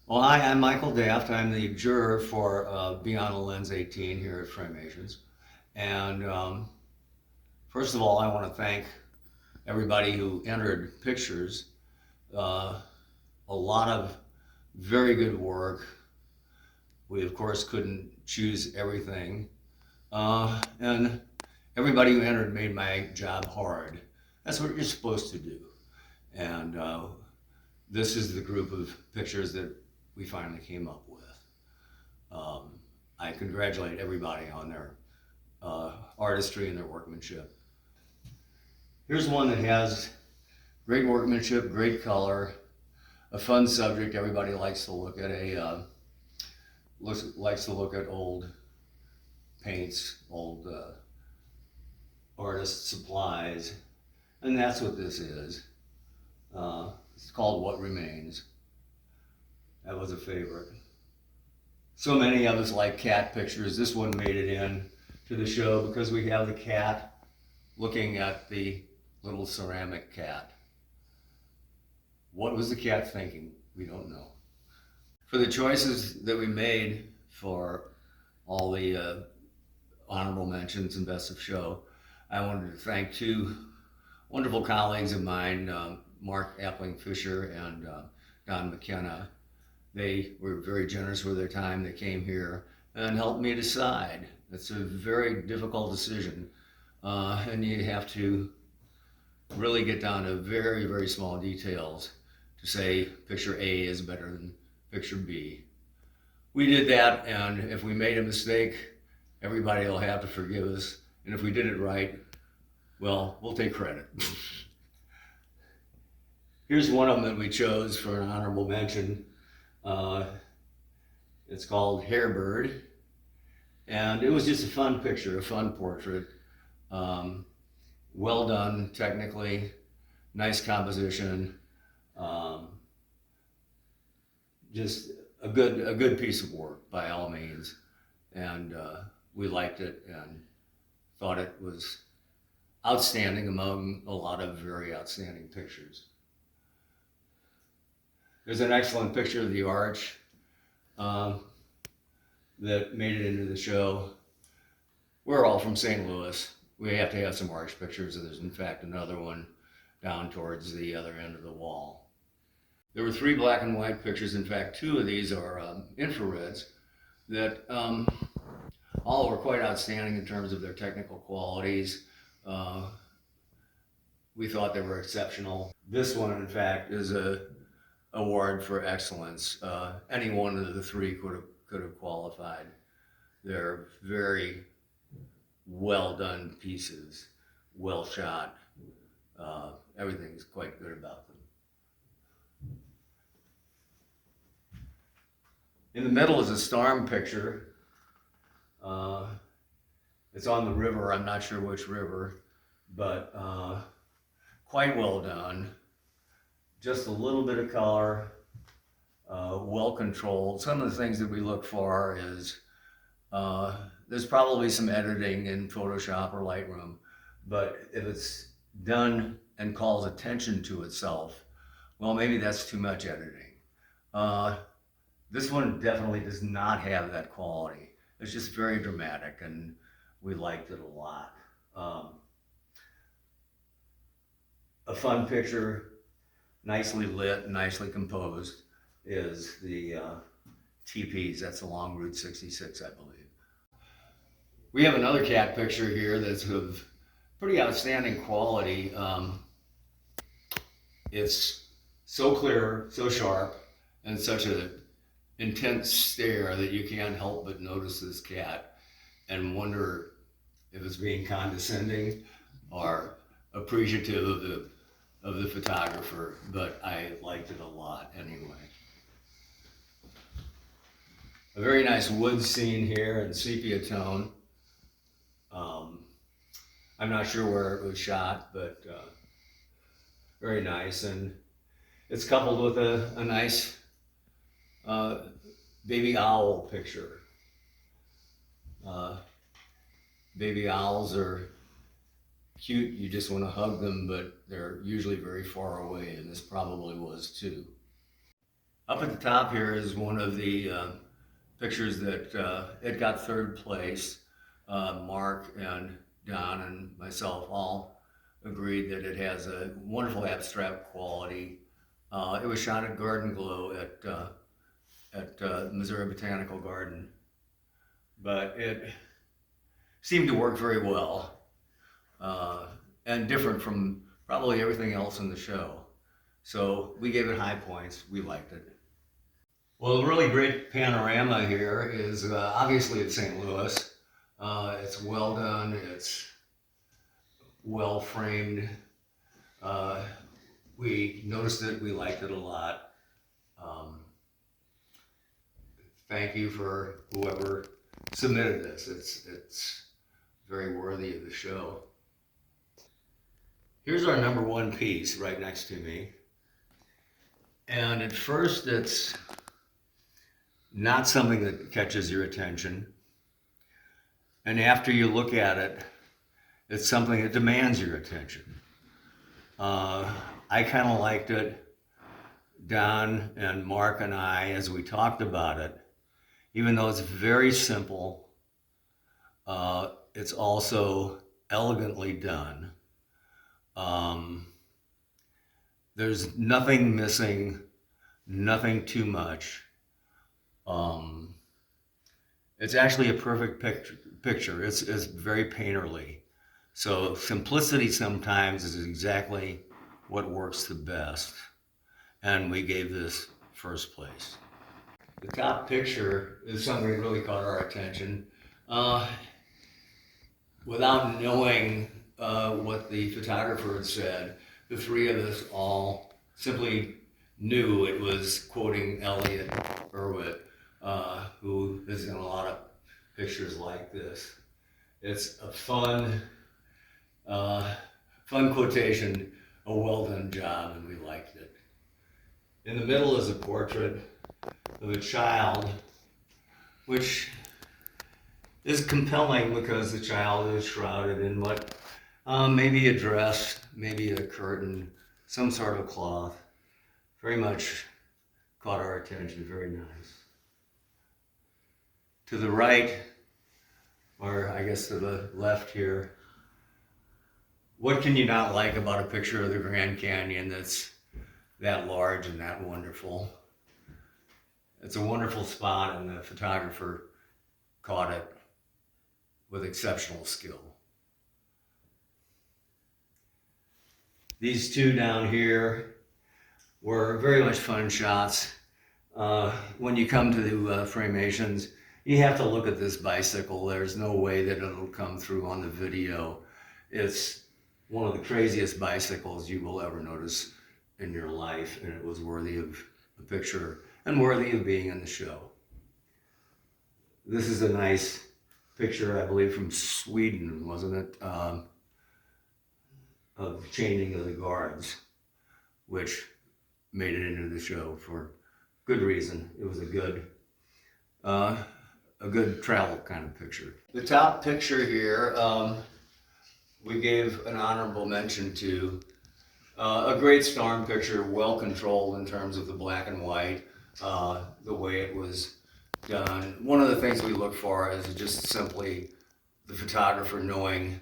Well, hi, I'm Michael Daft. I'm the juror for Beyond the Lens 18 here at Framations. And first of all, I want to thank everybody who entered pictures. Uh, a lot of very good work. We, of course, couldn't choose everything. And everybody who entered made my job hard. That's what you're supposed to do. And this is the group of pictures that we finally came up with. Um, I congratulate everybody on their artistry and their workmanship. Here's one that has great workmanship, great color, a fun subject. Everybody likes to look at likes to look at old paints, old artist supplies, and that's what this is. It's called What Remains. That was a favorite. So many of us like cat pictures. This one made it in to the show because we have the cat looking at the little ceramic cat. What was the cat thinking? We don't know. For the choices that we made for all the honorable mentions and best of show, I wanted to thank two wonderful colleagues of mine, Mark Appling Fisher and Don McKenna. They were very generous with their time. They came here and helped me decide. It's a very difficult decision, and you have to really get down to very, very small details to say picture A is better than picture B. We did that, and if we made a mistake, everybody will have to forgive us. And if we did it right, well, we'll take credit. Here's one of them that we chose for an honorable mention. It's called Hairbird, and it was just a fun picture, a fun portrait. Well done technically, nice composition, just a good piece of work by all means, and we liked it and thought it was outstanding among a lot of very outstanding pictures. There's an excellent picture of the arch that made it into the show. We're all from St. Louis. We have to have some arch pictures. There's in fact another one down towards the other end of the wall. There were 3 black and white pictures. In fact, 2 of these are infrareds that all were quite outstanding in terms of their technical qualities. We thought they were exceptional. This one, in fact, is a award for excellence. Any one of the 3 could have qualified. They're very well done pieces, well shot. Everything's quite good about them. In the middle is a storm picture. It's on the river. I'm not sure which river, but quite well done. Just a little bit of color, well controlled. Some of the things that we look for is there's probably some editing in Photoshop or Lightroom, but if it's done and calls attention to itself, well, maybe that's too much editing. This one definitely does not have that quality. It's just very dramatic, and we liked it a lot. A fun picture, nicely lit, nicely composed, is the TPs. That's along Route 66, I believe. We have another cat picture here that's of pretty outstanding quality. It's so clear, so sharp, and such an intense stare that you can't help but notice this cat and wonder if it's being condescending or appreciative of the photographer, but I liked it a lot anyway. A very nice wood scene here in sepia tone. I'm not sure where it was shot, but very nice, and it's coupled with a nice baby owl picture. Baby owls are cute, you just want to hug them, but they're usually very far away, and this probably was too. Up at the top here is one of the pictures that it got third place. Mark and Don and myself all agreed that it has a wonderful abstract quality. It was shot at Garden Glow at Missouri Botanical Garden, but it seemed to work very well and different from probably everything else in the show. So we gave it high points. We liked it. Well, the really great panorama here is obviously at St. Louis. It's well done. It's well framed. We noticed it. We liked it a lot. Thank you for whoever submitted this. It's very worthy of the show. Here's our number one piece right next to me. And at first it's not something that catches your attention. And after you look at it, it's something that demands your attention. I kind of liked it. Don and Mark and I, as we talked about it, even though it's very simple, it's also elegantly done. There's nothing missing, nothing too much. It's actually a perfect picture. It's very painterly. So simplicity sometimes is exactly what works the best. And we gave this first place. The top picture is something that really caught our attention. Without knowing what the photographer had said, the three of us all simply knew it was quoting Elliot Erwitt, who is in a lot of pictures like this. It's a fun quotation, a well done job, and we liked it. In the middle is a portrait of a child, which is compelling because the child is shrouded in what maybe a dress, maybe a curtain, some sort of cloth. Very much caught our attention, very nice. To the right, or I guess to the left here, what can you not like about a picture of the Grand Canyon that's that large and that wonderful? It's a wonderful spot, and the photographer caught it with exceptional skill. These two down here were very much fun shots. When you come to the Framations, you have to look at this bicycle. There's no way that it'll come through on the video. It's one of the craziest bicycles you will ever notice in your life, and it was worthy of a picture and worthy of being in the show. This is a nice picture, I believe, from Sweden, wasn't it? Of changing of the guards, which made it into the show for good reason. It was a good travel kind of picture. The top picture here, we gave an honorable mention to a great storm picture, well controlled in terms of the black and white, the way it was done. One of the things we look for is just simply the photographer knowing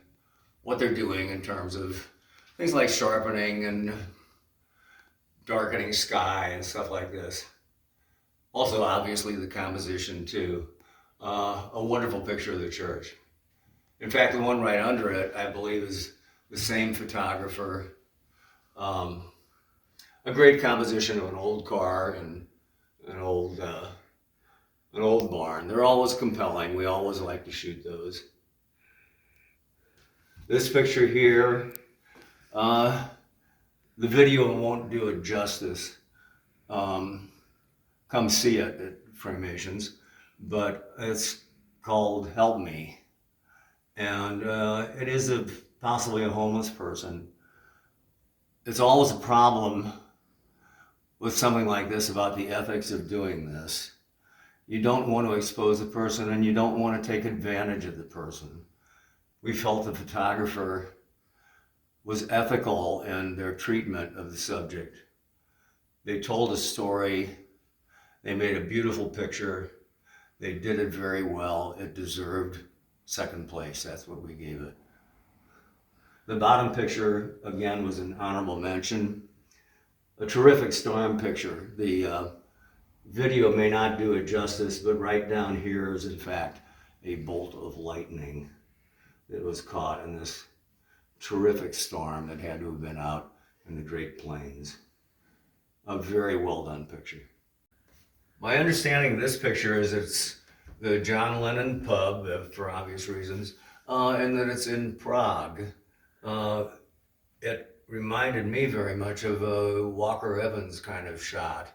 what they're doing in terms of things like sharpening and darkening sky and stuff like this. Also, obviously, the composition too. A wonderful picture of the church. In fact, the one right under it, I believe, is the same photographer. A great composition of an old car and an old barn. They're always compelling. We always like to shoot those. This picture here, the video won't do it justice. Come see it at Framations, but it's called Help Me. And it is possibly a homeless person. It's always a problem with something like this about the ethics of doing this. You don't want to expose the person, and you don't want to take advantage of the person. We felt the photographer was ethical in their treatment of the subject. They told a story They made a beautiful picture. They did it very well. It deserved second place. That's what we gave it. The bottom picture, again, was an honorable mention. A terrific storm picture. The video may not do it justice, but right down here is, in fact, a bolt of lightning that was caught in this terrific storm that had to have been out in the Great Plains. A very well done picture. My understanding of this picture is it's the John Lennon pub, for obvious reasons, and that it's in Prague. It reminded me very much of a Walker Evans kind of shot,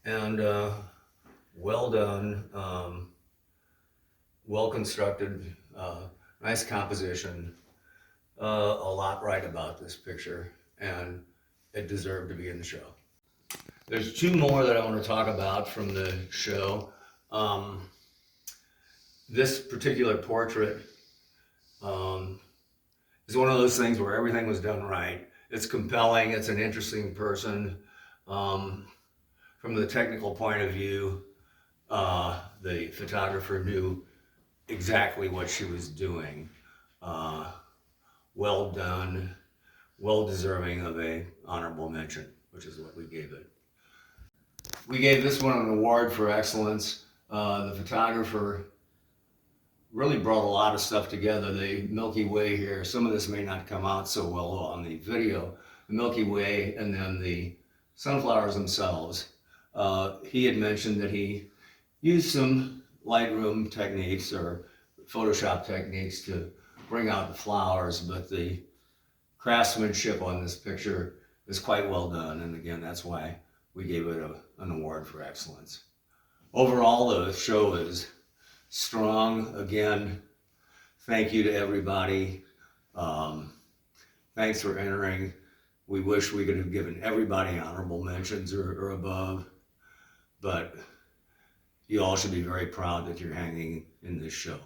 and well done, well constructed, nice composition, a lot right about this picture, and it deserved to be in the show. There's two more that I want to talk about from the show. This particular portrait is one of those things where everything was done right. It's compelling, it's an interesting person. From the technical point of view, the photographer knew exactly what she was doing. Well done, well deserving of an honorable mention, which is what we gave it. We gave this one an award for excellence. The photographer really brought a lot of stuff together. The Milky Way here, some of this may not come out so well on the video. The Milky Way and then the sunflowers themselves. He had mentioned that he used some Lightroom techniques or Photoshop techniques to bring out the flowers, but the craftsmanship on this picture is quite well done, and again, that's why we gave it an award for excellence. Overall, the show is strong. Again, thank you to everybody. Thanks for entering. We wish we could have given everybody honorable mentions or above, but you all should be very proud that you're hanging in this show.